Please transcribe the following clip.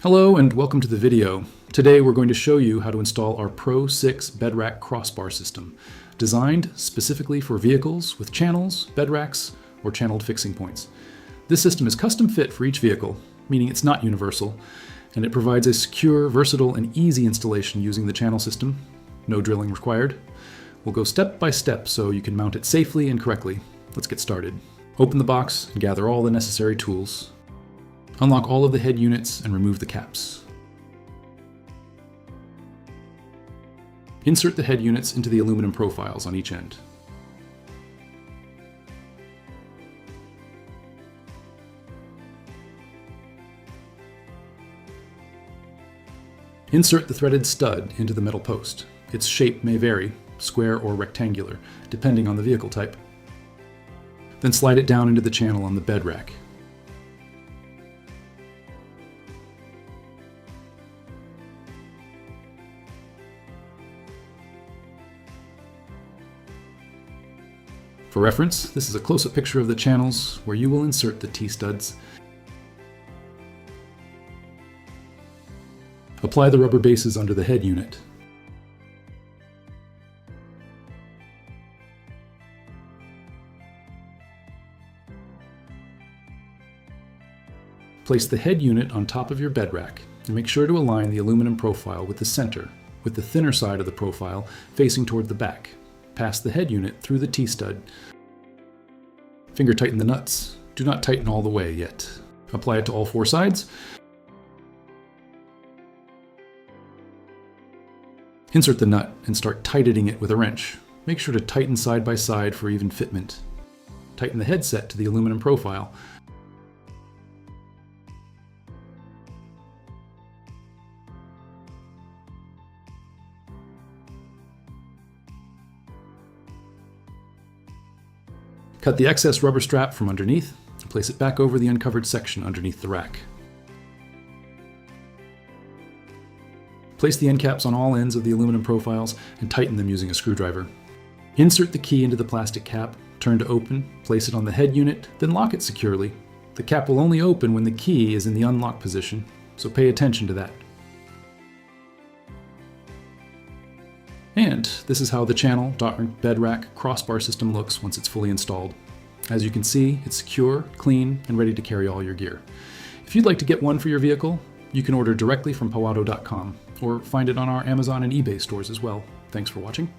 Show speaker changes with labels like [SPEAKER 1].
[SPEAKER 1] Hello and welcome to the video. Today we're going to show you how to install our Pro 6 bed rack crossbar system, designed specifically for vehicles with channels, bed racks, or channeled fixing points. This system is custom fit for each vehicle, meaning it's not universal, and it provides a secure, versatile, and easy installation using the channel system. No drilling required. We'll go step by step so you can mount it safely and correctly. Let's get started. Open the box and gather all the necessary tools. Unlock all of the head units and remove the caps. Insert the head units into the aluminum profiles on each end. Insert the threaded stud into the metal post. Its shape may vary, square or rectangular, depending on the vehicle type. Then slide it down into the channel on the bed rack. For reference, this is a close-up picture of the channels where you will insert the T-studs. Apply the rubber bases under the head unit. Place the head unit on top of your bed rack and make sure to align the aluminum profile with the center, with the thinner side of the profile facing toward the back. Pass the head unit through the T-stud. Finger tighten the nuts. Do not tighten all the way yet. Apply it to all four sides. Insert the nut and start tightening it with a wrench. Make sure to tighten side by side for even fitment. Tighten the headset to the aluminum profile. Cut the excess rubber strap from underneath and place it back over the uncovered section underneath the rack. Place the end caps on all ends of the aluminum profiles and tighten them using a screwdriver. Insert the key into the plastic cap, turn to open, place it on the head unit, then lock it securely. The cap will only open when the key is in the unlock position, so pay attention to that. And this is how the channel, bed rack, crossbar system looks once it's fully installed. As you can see, it's secure, clean, and ready to carry all your gear. If you'd like to get one for your vehicle, you can order directly from powado.com or find it on our Amazon and eBay stores as well. Thanks for watching.